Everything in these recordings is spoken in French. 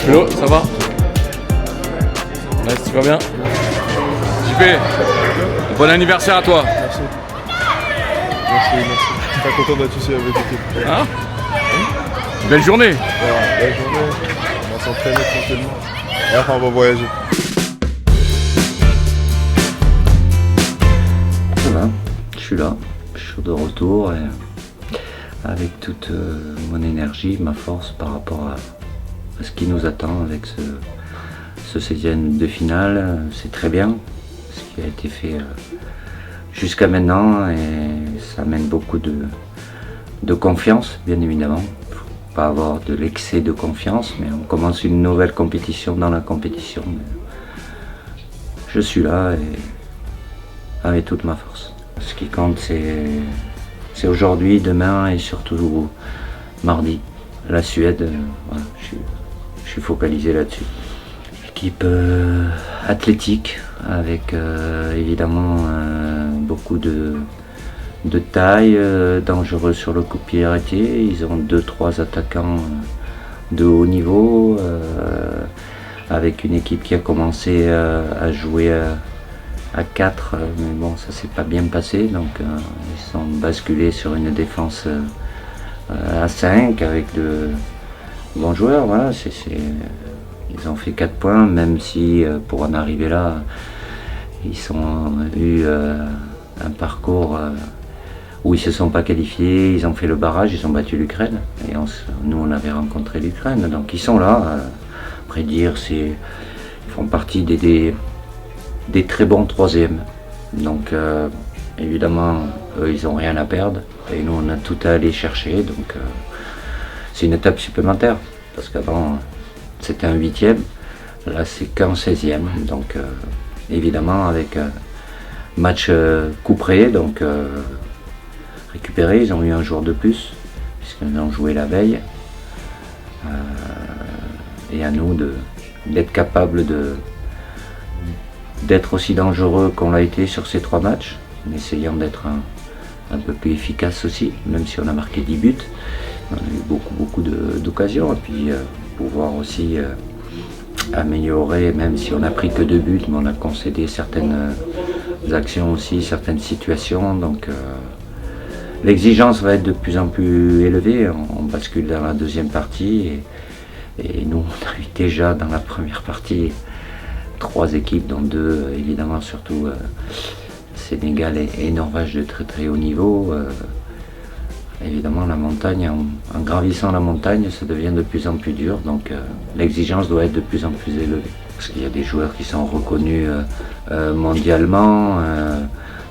Flo, ça va? Ouais, tu vas bien? JP, bon anniversaire à toi. Merci. Merci. Je suis pas content d'être ici avec l'équipe. Hein? Belle journée. Voilà, belle journée. On va s'entraîner tranquillement. Et après on va voyager. Ça va, je suis là, je suis de retour et avec toute mon énergie, ma force par rapport à ce qui nous attend avec ce 16e de finale. C'est très bien ce qui a été fait jusqu'à maintenant et ça amène beaucoup de confiance, bien évidemment. Faut pas avoir de l'excès de confiance, mais on commence une nouvelle compétition dans la compétition. Je suis là et avec toute ma force. Ce qui compte, c'est aujourd'hui, demain et surtout mardi. La Suède, voilà, je suis focalisé là-dessus. Équipe athlétique avec évidemment beaucoup de taille, dangereux sur le coup de pied arrêté. Ils ont 2-3 attaquants de haut niveau, avec une équipe qui a commencé à jouer à 4, mais bon, ça s'est pas bien passé, donc ils sont basculés sur une défense à 5 avec de bons joueurs. Voilà, ils ont fait 4 points, même si pour en arriver là, ils ont eu un parcours où ils se sont pas qualifiés, ils ont fait le barrage, ils ont battu l'Ukraine, et nous on avait rencontré l'Ukraine, donc ils sont là. Après dire, ils font partie des très bons troisièmes. Donc évidemment, eux, ils n'ont rien à perdre et nous on a tout à aller chercher. Donc c'est une étape supplémentaire parce qu'avant c'était un 8e, là c'est qu'un 16e. Donc évidemment avec match couperé, donc récupéré, ils ont eu un jour de plus puisqu'ils ont joué la veille. Et à nous d'être capables d'être aussi dangereux qu'on l'a été sur ces 3 matchs, en essayant d'être un peu plus efficace aussi, même si on a marqué 10 buts. On a eu beaucoup d'occasions, et puis pouvoir aussi améliorer, même si on n'a pris que 2 buts, mais on a concédé certaines actions aussi, certaines situations. Donc l'exigence va être de plus en plus élevée. On bascule dans la deuxième partie, et nous on a eu déjà dans la première partie 3 équipes, dont 2 évidemment, surtout Sénégal et Norvège de très haut niveau. Évidemment la montagne, en gravissant la montagne, ça devient de plus en plus dur, donc l'exigence doit être de plus en plus élevée. Parce qu'il y a des joueurs qui sont reconnus mondialement,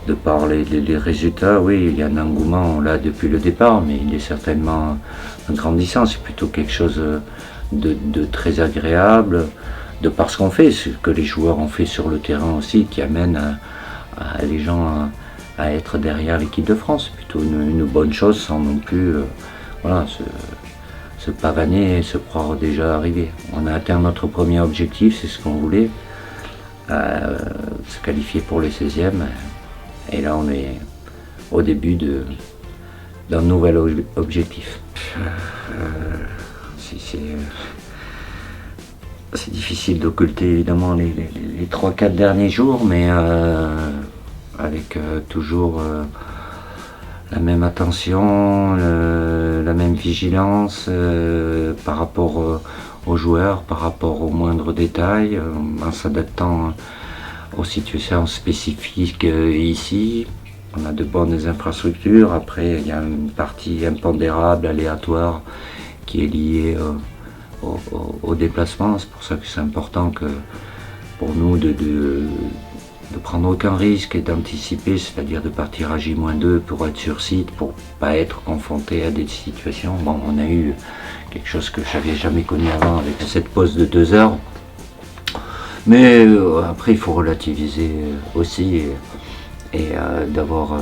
de par les résultats. Oui, il y a un engouement, on l'a depuis le départ, mais il est certainement grandissant. C'est plutôt quelque chose de très agréable, de par ce qu'on fait, ce que les joueurs ont fait sur le terrain aussi, qui amène à les gens à être derrière l'équipe de France. C'est plutôt une bonne chose, sans non plus voilà, se pavaner et se croire déjà arrivé. On a atteint notre premier objectif, c'est ce qu'on voulait, se qualifier pour les 16e. Et là on est au début d'un nouvel objectif. C'est difficile d'occulter évidemment les 3-4 derniers jours, mais avec toujours la même attention, la même vigilance par rapport aux joueurs, par rapport aux moindres détails, en s'adaptant aux situations spécifiques ici. On a de bonnes infrastructures. Après, il y a une partie impondérable, aléatoire, qui est liée au déplacement. C'est pour ça que c'est important que pour nous de prendre aucun risque et d'anticiper, c'est-à-dire de partir à J-2 pour être sur site, pour pas être confronté à des situations. Bon, on a eu quelque chose que je n'avais jamais connu avant avec cette pause de 2 heures. Mais après, il faut relativiser aussi et d'avoir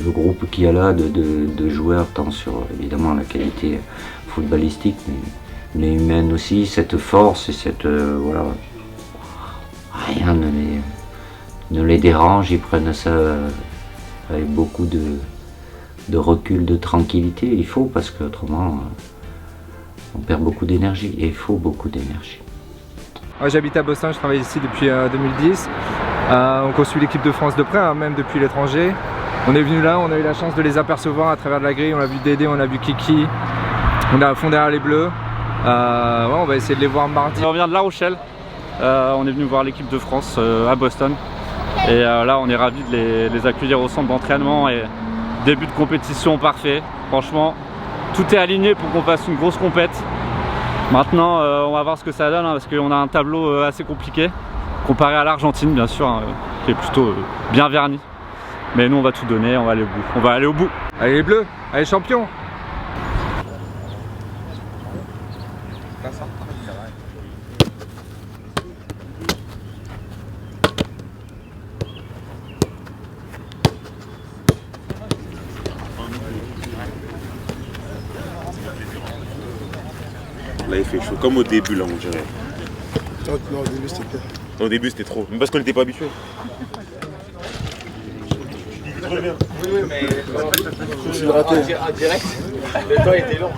le groupe qu'il y a là de joueurs, tant sur évidemment la qualité footballistique, mais humaine aussi, cette force et cette voilà, rien ne les dérange, ils prennent ça avec beaucoup de recul, de tranquillité. Il faut, parce qu'autrement on perd beaucoup d'énergie et il faut beaucoup d'énergie. Moi j'habite à Boston, je travaille ici depuis 2010. On construit l'équipe de France de près, hein, même depuis l'étranger. On est venu là, on a eu la chance de les apercevoir à travers de la grille. On a vu Dédé, on a vu Kiki. On est à fond derrière les Bleus. Ouais, on va essayer de les voir mardi. On vient de La Rochelle. On est venu voir l'équipe de France à Boston. Et là on est ravis de les accueillir au centre d'entraînement et début de compétition parfait. Franchement, tout est aligné pour qu'on fasse une grosse compète. Maintenant on va voir ce que ça donne, hein, parce qu'on a un tableau assez compliqué comparé à l'Argentine bien sûr, hein, qui est plutôt bien verni. Mais nous on va tout donner, on va aller au bout. On va aller au bout. Allez les Bleus, allez champions. Là il fait chaud, comme au début là on dirait. Non, au début c'était pire. Au début c'était trop, même parce qu'on n'était pas habitué. Oui, mais je suis raté. En direct, le temps était long.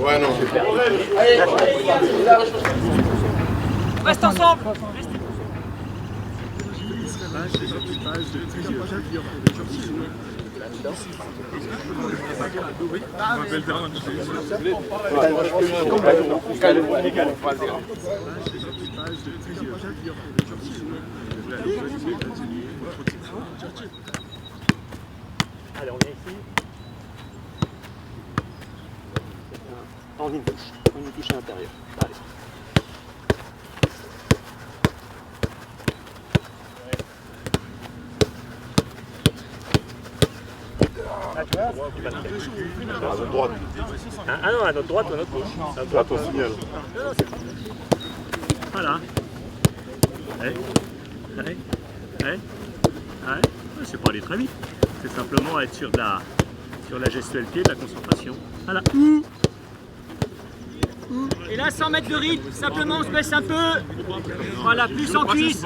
Ouais, non. Reste ensemble. Allez, on vient ici. On une touche à l'intérieur. Allez. Ah, tu vois, à notre droite. Ah non, à notre droite ou à notre gauche. À ton signal. Voilà. Ouais. Ouais. Ouais. Ouais. C'est pas aller très vite. C'est simplement être sur la gestuelle pied, de la concentration. Voilà. Et là, sans mettre de rythme, simplement on se baisse un peu. Voilà, plus en cuisse.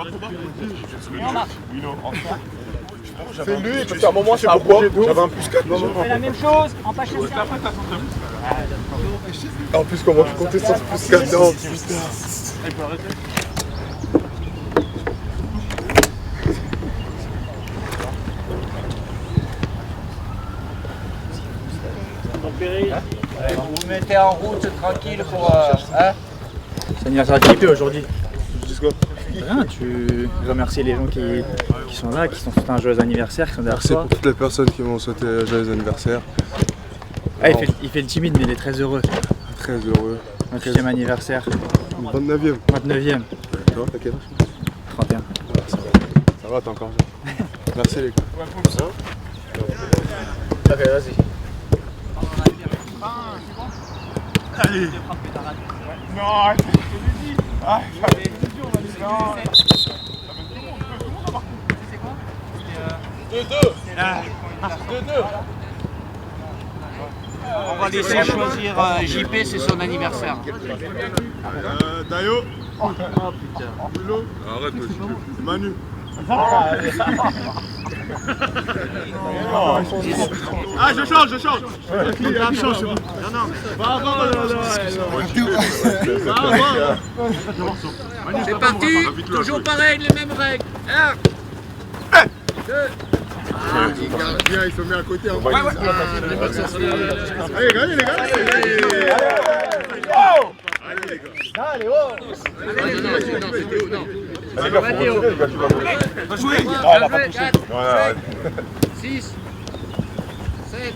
Fais-le et puis à un moment, c'est pourquoi j'avais un plus 4. On fait la même chose, en pas chasser. En plus, comment je comptais sans plus 4 ans, putain. Vous vous mettez en route tranquille pour... C'est l'anniversaire de JP aujourd'hui. Je dis quoi? Rien, tu remercies les gens qui sont là, qui sont souhaités un joyeux anniversaire, qui sont derrière Merci toi. pour toutes les personnes qui m'ont souhaité un joyeux anniversaire. Ah, il fait le timide, mais il est très heureux. Très heureux. 28e anniversaire. 29e. 29e. Toi, t'as quel âge? 31. Ça va, t'es encore jeune. Merci les gars. Ok, vas-y. Allez. Non, arrête. On va laisser choisir JP, c'est son anniversaire. Dayo. Oh putain. Milo. Arrête, moi, Manu. Ah, je change. Non, non, C'est parti, toujours pareil, les mêmes règles. 1, 2. Viens, il se met à côté. Allez, les gars. Allez, oh. Va jouer. 4, 5, 6, 7,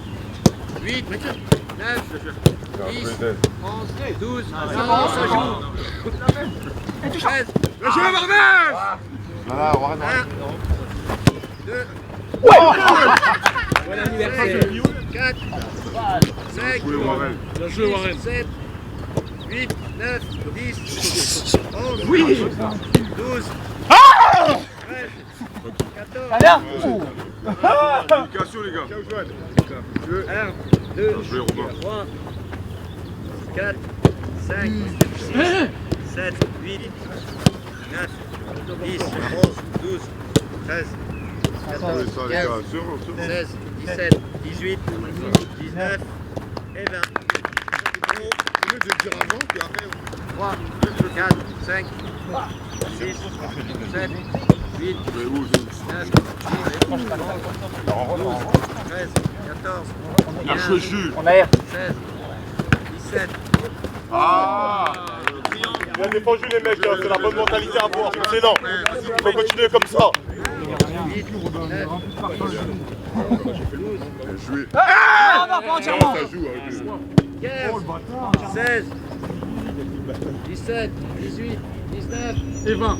8, 9, 10, 11, 12, ça joue. 13. Lâchez la bordel. 1, 2. Bon anniversaire. 4, 5, 6, 7, 8, 9, 10, 11, 12, 13, 14, Éducation, les gars. 1, 2, 3, 4, 5, 6, 7, 8, 9, 10, 11, 12, 13, 14, 15, 16, 17, 18, 19 et 20. 3, 4, 5, 6, 7, 8, 9, 10, 13, 14, 15, 16, 17. Bien défendu les mecs, c'est la bonne mentalité à avoir, c'est excellent. Il faut continuer comme ça. 15, 16, 17, 18, 19 et 20.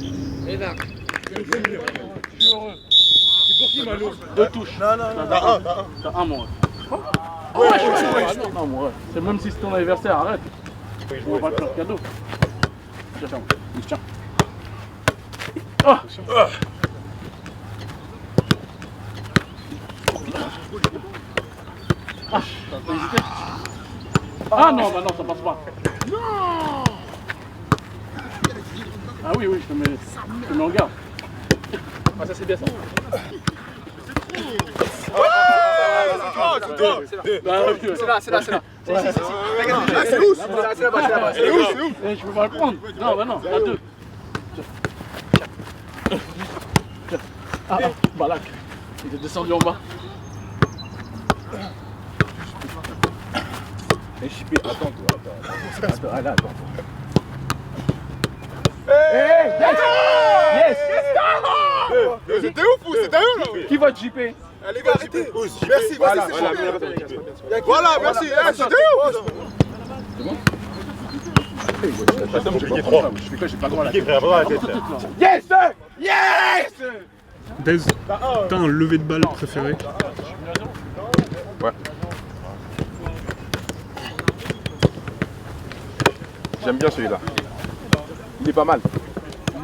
Et 20. C'est pour qui Malo? Deux touches. Non, T'as un moi. Ouais, non, moi. C'est même si c'est ton anniversaire, arrête. On va pas te faire cadeau. Tiens, tiens. Ah. Ah, t'as hésité? Ah non, bah non, ça passe pas. Non. Ah oui, je te mets en garde. Ah, ça c'est bien ça. C'est là. C'est où? Je peux pas le prendre. Non, bah non, à deux. Ah, Balak. Il est descendu en bas. Attends. Yes! C'était ouf ou c'était où là? Qui va te jipper? Allez, gars, arrêtez. Merci, voilà, merci. C'était où? C'est bon? J'ai 3. Je fais quoi? J'ai pas le droit à la Qui frère, voilà la tête. Yes! Yes! Dez, t'as un lever de balle préféré? Ouais. J'aime bien celui-là. Il est pas mal.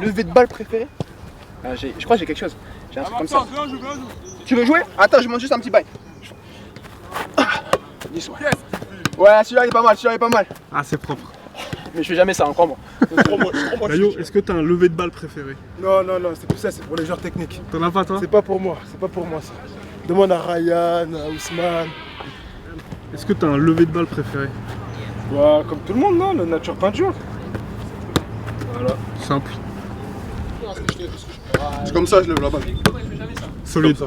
Levé de balle préféré? Je crois que j'ai quelque chose. J'ai un truc comme ça. Tu veux jouer? Attends, je monte juste un petit bail. Ouais, celui-là il est pas mal, Ah, c'est propre. Mais je fais jamais ça, crois-moi. Mayo, est-ce que t'as un lever de balle préféré? Non, c'est plus ça, c'est pour les joueurs techniques. T'en as pas toi? C'est pas pour moi ça. Demande à Ryan, à Ousmane. Est-ce que t'as un lever de balle préféré? Ouais, comme tout le monde, non, le nature peinture. Voilà. Simple. C'est comme ça, je lève la balle. Solide.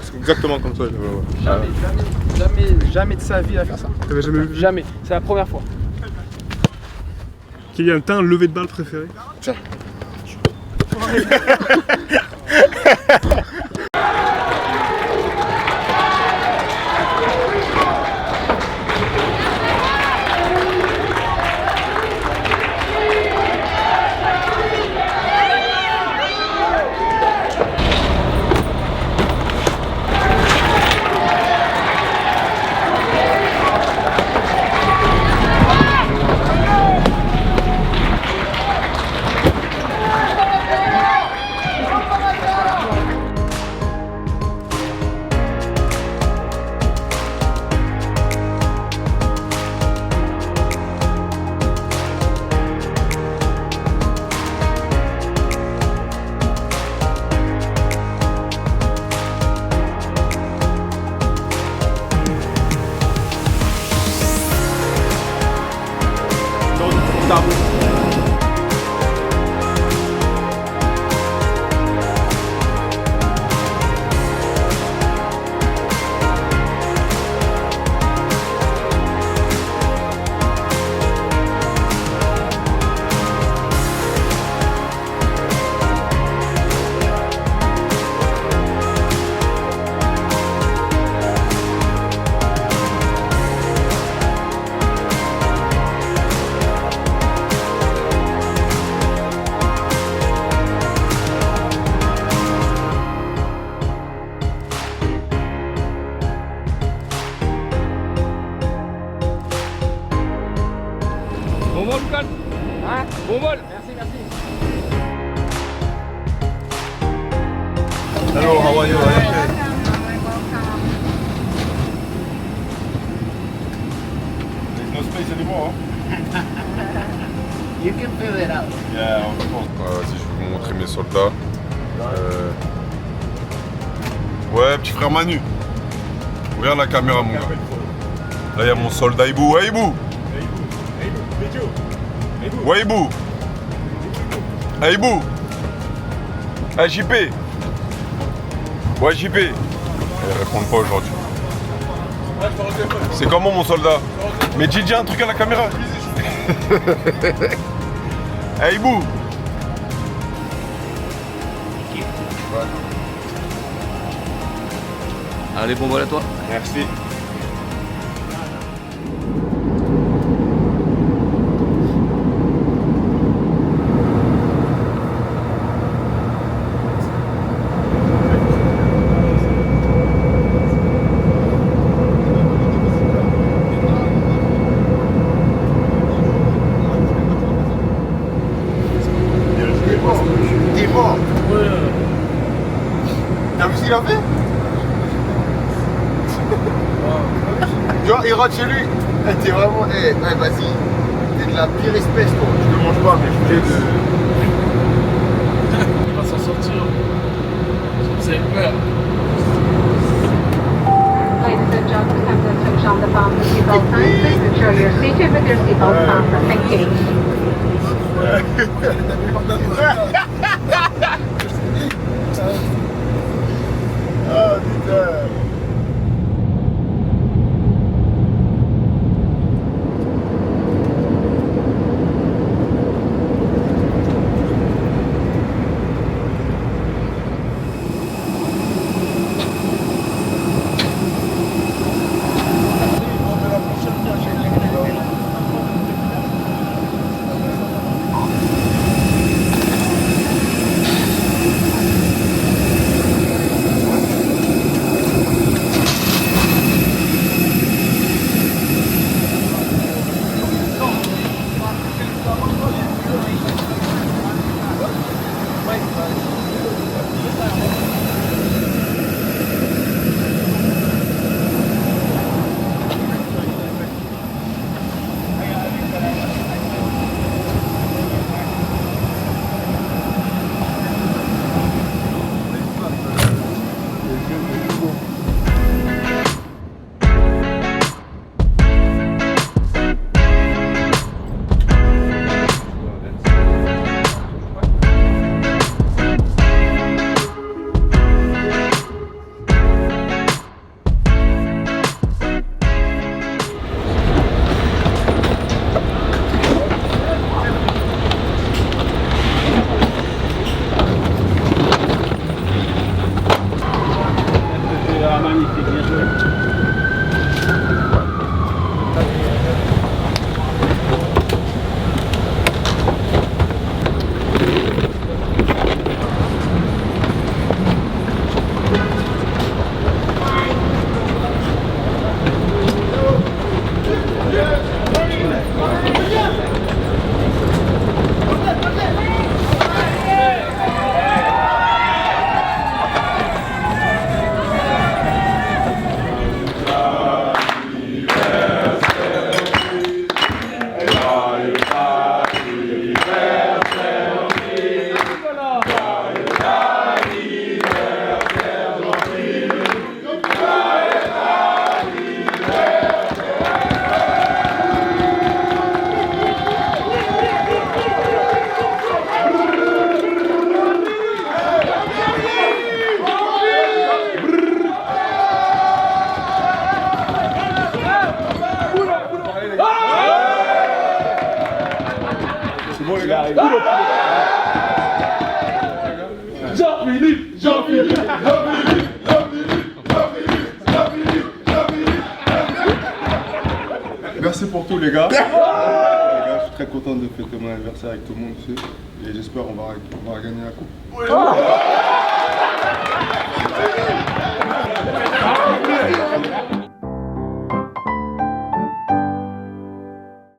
C'est exactement comme ça, je lève la balle. Jamais de sa vie à faire ça. T'avais jamais vu? Jamais, c'est la première fois. Kylian, t'as un lever de balle préféré? Tiens. Bon vol, Lucas. Hein? Bon vol. Merci. Hello, how are you? There's no space anymore. You can fill it out. Yeah, of course. Si je vais vous montrer mes soldats. Ouais, petit frère Manu. Regarde la caméra, mon gars. Là, il y a mon soldat Aibou. Aibou. Aibou. Aibou. JP. Ouais, JP. Ils répondent pas aujourd'hui. C'est comment, mon soldat? Mais dis un truc à la caméra. Aibou. Allez, bon vol à toi. Merci. T'es mort. T'as vu ce qu'il a fait? Genre il rentre chez lui. T'es vraiment. Vas-y. T'es de la pire espèce toi. Je te mange pas mais je voulais de. Il va s'en sortir. Vous avez peur. Ladies and gentlemen, attention on the bound with seatbelt sign. Please ensure you're seated with your seatbelt fastened. Thank you. Ah putain. Jean-Philippe, Jean-Philippe, Jean-Philippe, Merci pour tout les gars. Les gars, je suis très content de fêter mon anniversaire avec tout le monde ici. Et j'espère qu'on va gagner la coupe.